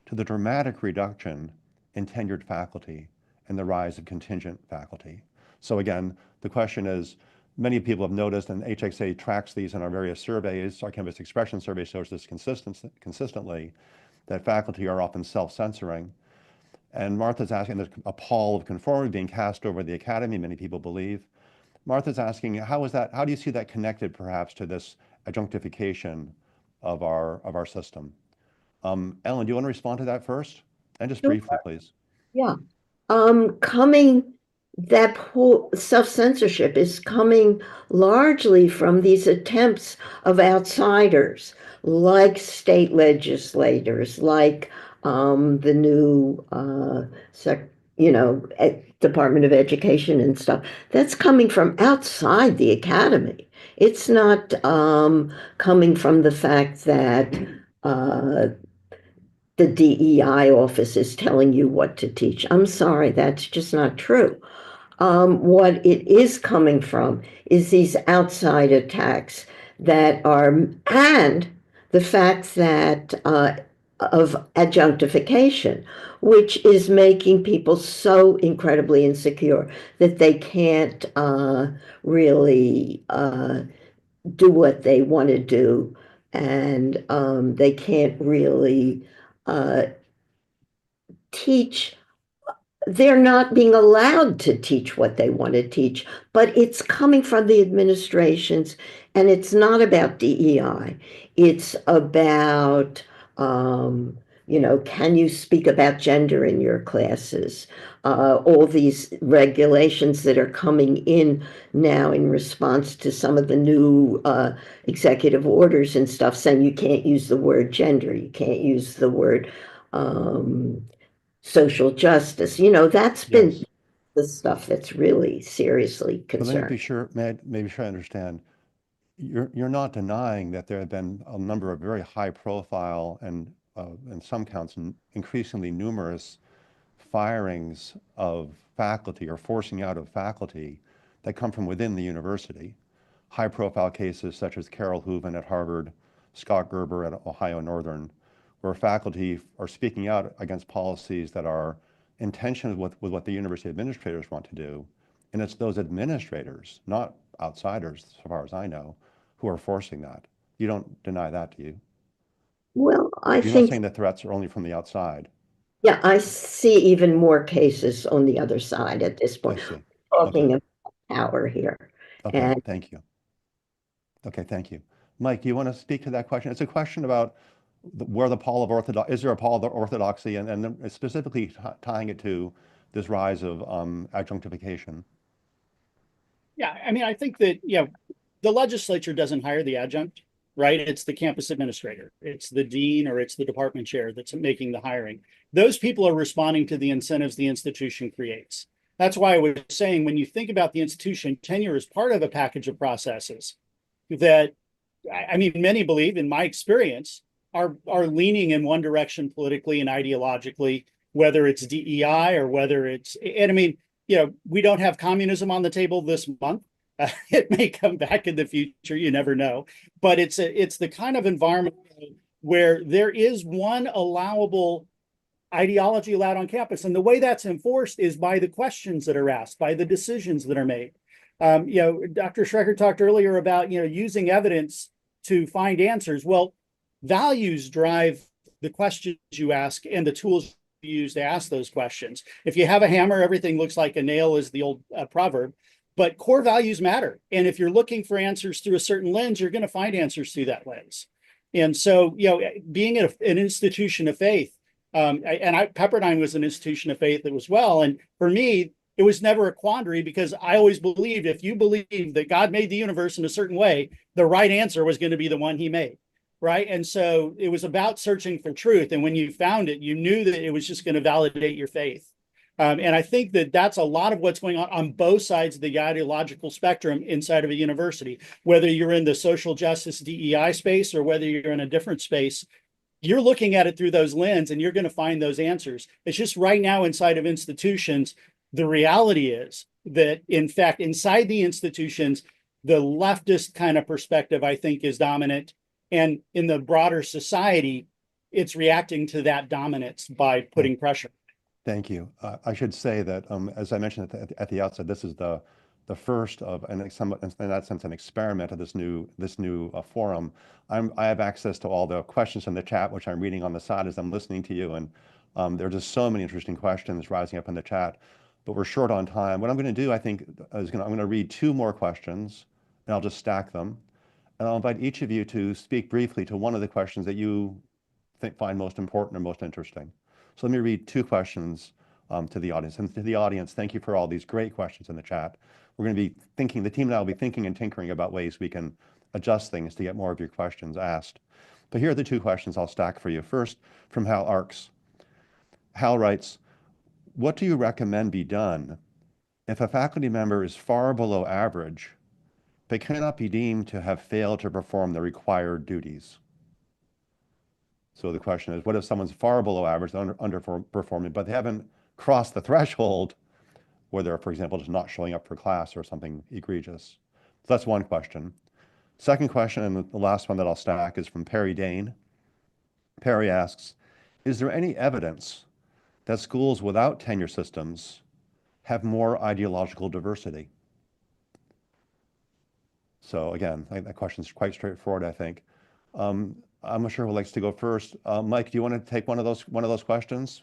to the dramatic reduction in tenured faculty and the rise of contingent faculty? So again, the question is, many people have noticed, and HxA tracks these in our various surveys, our campus expression survey shows this consistently, that faculty are often self-censoring. And Martha's asking, there's a pall of conformity being cast over the academy, many people believe. Martha's asking, how do you see that connected perhaps to this adjunctification of our system? Ellen, do you want to respond to that first? And just briefly, please. Yeah. That whole self-censorship is coming largely from these attempts of outsiders, like state legislators, like the new Department of Education and stuff. That's coming from outside the academy. It's not coming from the fact that the DEI office is telling you what to teach. I'm sorry, that's just not true. What it is coming from is these outside attacks that are, and the fact that of adjunctification, which is making people so incredibly insecure that they can't really do what they want to do, and they can't really uh, teach. They're not being allowed to teach what they want to teach, but it's coming from the administrations, and it's not about DEI. It's about, can you speak about gender in your classes? All these regulations that are coming in now in response to some of the new executive orders and stuff saying you can't use the word gender, you can't use the word social justice. That's been Yes. the stuff that's really seriously But let me be concerning. sure, maybe sure I understand. You're not denying that there have been a number of very high profile and in some counts increasingly numerous firings of faculty or forcing out of faculty that come from within the university. High profile cases such as Carol Hooven at Harvard, Scott Gerber at Ohio Northern, where faculty are speaking out against policies that are in tension with what the university administrators want to do. And it's those administrators, not outsiders, so far as I know, who are forcing that. You don't deny that, do you? Well, I You're not think, saying that threats are only from the outside. yeah, I see even more cases on the other side at this I point. see. Okay. Talking about power here. Okay. And Thank you. Okay. Thank you. Mike, do you want to speak to that question? It's a question about where the pole of orthodox, is there a pole of orthodoxy, and then specifically tying it to this rise of adjunctification. Yeah, I mean, I think that, the legislature doesn't hire the adjunct, right? It's the campus administrator, it's the dean, or it's the department chair that's making the hiring. Those people are responding to the incentives the institution creates. That's why I was saying, when you think about the institution, tenure is part of a package of processes that, I mean, many believe, in my experience, are leaning in one direction politically and ideologically, whether it's DEI or whether it's, and I mean, we don't have communism on the table this month. It may come back in the future, you never know. But it's the kind of environment where there is one allowable ideology allowed on campus, and the way that's enforced is by the questions that are asked, by the decisions that are made. Dr. Schrecker talked earlier about using evidence to find answers. Well, values drive the questions you ask and the tools you use to ask those questions. If you have a hammer, everything looks like a nail, is the old proverb. But core values matter. And if you're looking for answers through a certain lens, you're going to find answers through that lens. And so, being an institution of faith, Pepperdine was an institution of faith as well. And for me, it was never a quandary, because I always believed, if you believe that God made the universe in a certain way, the right answer was going to be the one he made. Right. And so it was about searching for truth. And when you found it, you knew that it was just going to validate your faith. And I think that that's a lot of what's going on both sides of the ideological spectrum inside of a university, whether you're in the social justice DEI space or whether you're in a different space. You're looking at it through those lenses, and you're going to find those answers. It's just right now inside of institutions, the reality is that, in fact, inside the institutions, the leftist kind of perspective, I think, is dominant. And in the broader society, it's reacting to that dominance by putting pressure. Thank you. I should say that, as I mentioned at the outset, this is the first of, and in that sense, an experiment of this new forum. I have access to all the questions in the chat, which I'm reading on the side as I'm listening to you, and there are just so many interesting questions rising up in the chat. But we're short on time. What I'm going to do, I think, is I'm going to read two more questions, and I'll just stack them, and I'll invite each of you to speak briefly to one of the questions that you find most important or most interesting. So let me read two questions to the audience. And to the audience, thank you for all these great questions in the chat. We're going to be thinking, the team and I will be thinking and tinkering about ways we can adjust things to get more of your questions asked. But here are the two questions I'll stack for you. First, from Hal Arks. Hal writes, what do you recommend be done if a faculty member is far below average, but cannot be deemed to have failed to perform the required duties? So the question is, what if someone's far below average, underperforming, but they haven't crossed the threshold where they're, for example, just not showing up for class or something egregious? So that's one question. Second question, and the last one that I'll stack, is from Perry Dane. Perry asks, is there any evidence that schools without tenure systems have more ideological diversity? So again, that question is quite straightforward, I think. I'm not sure who likes to go first. Mike, do you want to take one of those questions?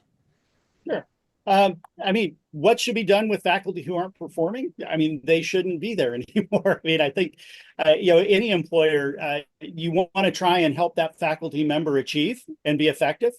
Sure. I mean, what should be done with faculty who aren't performing? I mean, they shouldn't be there anymore. I mean, I think, any employer, you want to try and help that faculty member achieve and be effective.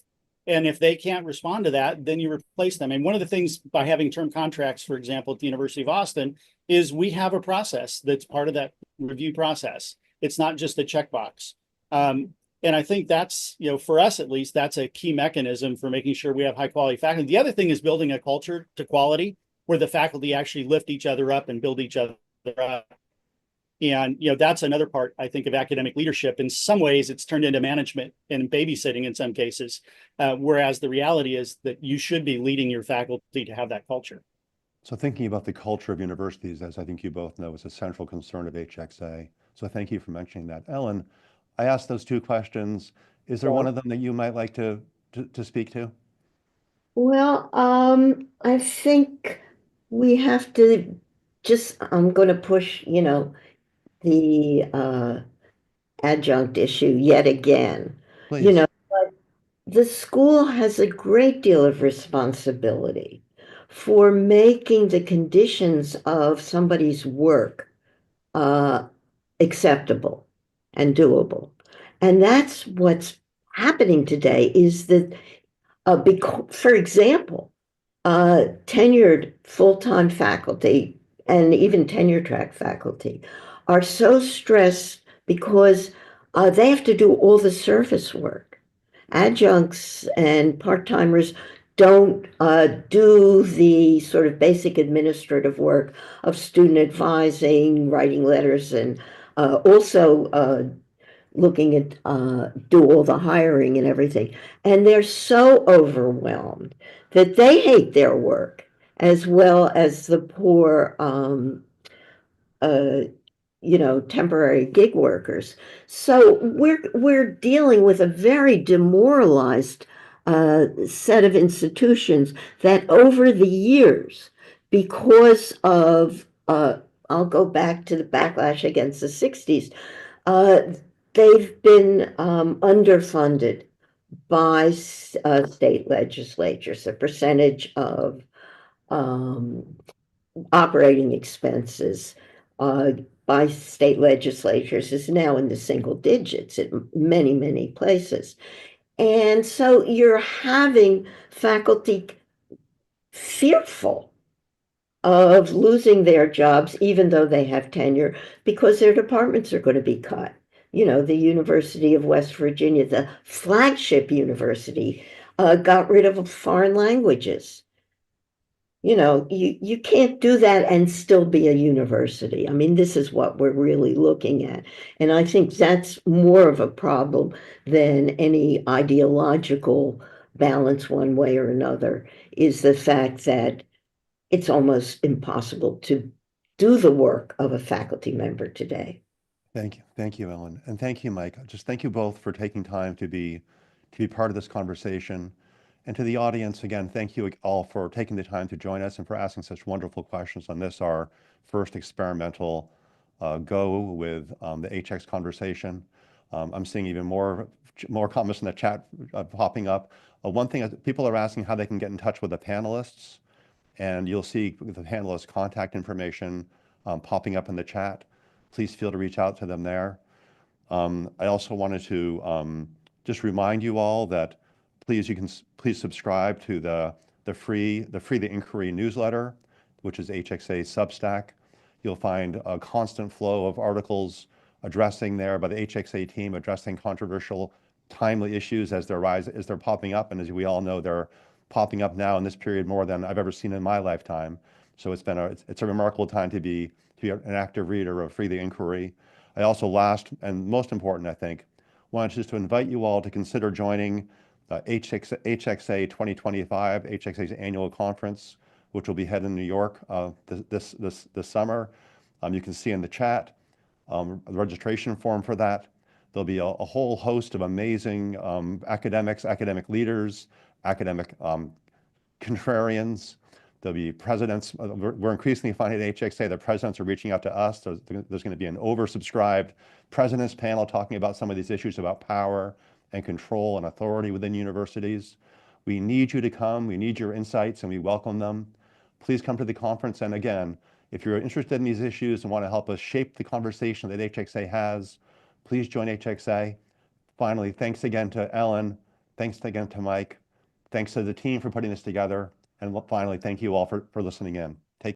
And if they can't respond to that, then you replace them. And one of the things by having term contracts, for example, at the University of Austin, is we have a process that's part of that review process. It's not just a checkbox. And I think that's, for us at least, that's a key mechanism for making sure we have high quality faculty. The other thing is building a culture to quality where the faculty actually lift each other up and build each other up. And, that's another part, I think, of academic leadership. In some ways, it's turned into management and babysitting in some cases, whereas the reality is that you should be leading your faculty to have that culture. So thinking about the culture of universities, as I think you both know, is a central concern of HxA. So thank you for mentioning that. Ellen, I asked those two questions. Is there one of them that you might like to speak to? Well, I think we have to I'm going to push, the adjunct issue yet again. Please. But the school has a great deal of responsibility for making the conditions of somebody's work acceptable and doable. And that's what's happening today is that, for example, tenured full-time faculty and even tenure track faculty are so stressed because they have to do all the service work. Adjuncts and part-timers don't do the sort of basic administrative work of student advising, writing letters, and also looking at do all the hiring and everything. And they're so overwhelmed that they hate their work as well as the poor temporary gig workers. So we're dealing with a very demoralized set of institutions that over the years, because of I'll go back to the backlash against the 60s, they've been underfunded by state legislatures. The percentage of operating expenses by state legislatures is now in the single digits in many, many places. And so you're having faculty fearful of losing their jobs, even though they have tenure, because their departments are going to be cut. The University of West Virginia, the flagship university, got rid of foreign languages. You can't do that and still be a university. I mean, this is what we're really looking at. And I think that's more of a problem than any ideological balance one way or another, is the fact that it's almost impossible to do the work of a faculty member today. Thank you. Thank you, Ellen. And thank you, Mike. Just thank you both for taking time to be part of this conversation. And to the audience, again, thank you all for taking the time to join us and for asking such wonderful questions on this, our first experimental go with the HX conversation. I'm seeing even more comments in the chat popping up. One thing is people are asking how they can get in touch with the panelists, and you'll see the panelists' contact information popping up in the chat. Please feel to reach out to them there. I also wanted to just remind you all that please subscribe to the free the Inquiry newsletter, which is HxA Substack. You'll find a constant flow of articles addressing there by the HxA team, addressing controversial, timely issues as they're popping up, and as we all know, they're popping up now in this period more than I've ever seen in my lifetime. So it's a remarkable time to be an active reader of Free the Inquiry. I also, last and most important, I think, wanted just to invite you all to consider joining HxA 2025, HxA's annual conference, which will be held in New York this summer. You can see in the chat registration form for that. There'll be a whole host of amazing academics, academic leaders, academic contrarians. There'll be presidents. We're increasingly finding at HxA that presidents are reaching out to us. There's going to be an oversubscribed presidents panel talking about some of these issues about power and control and authority within universities. We need you to come. We need your insights, and we welcome them. Please come to the conference. And again, if you're interested in these issues and want to help us shape the conversation that HxA has, please join HxA. Finally, thanks again to Ellen. Thanks again to Mike. Thanks to the team for putting this together. And finally, thank you all for listening in.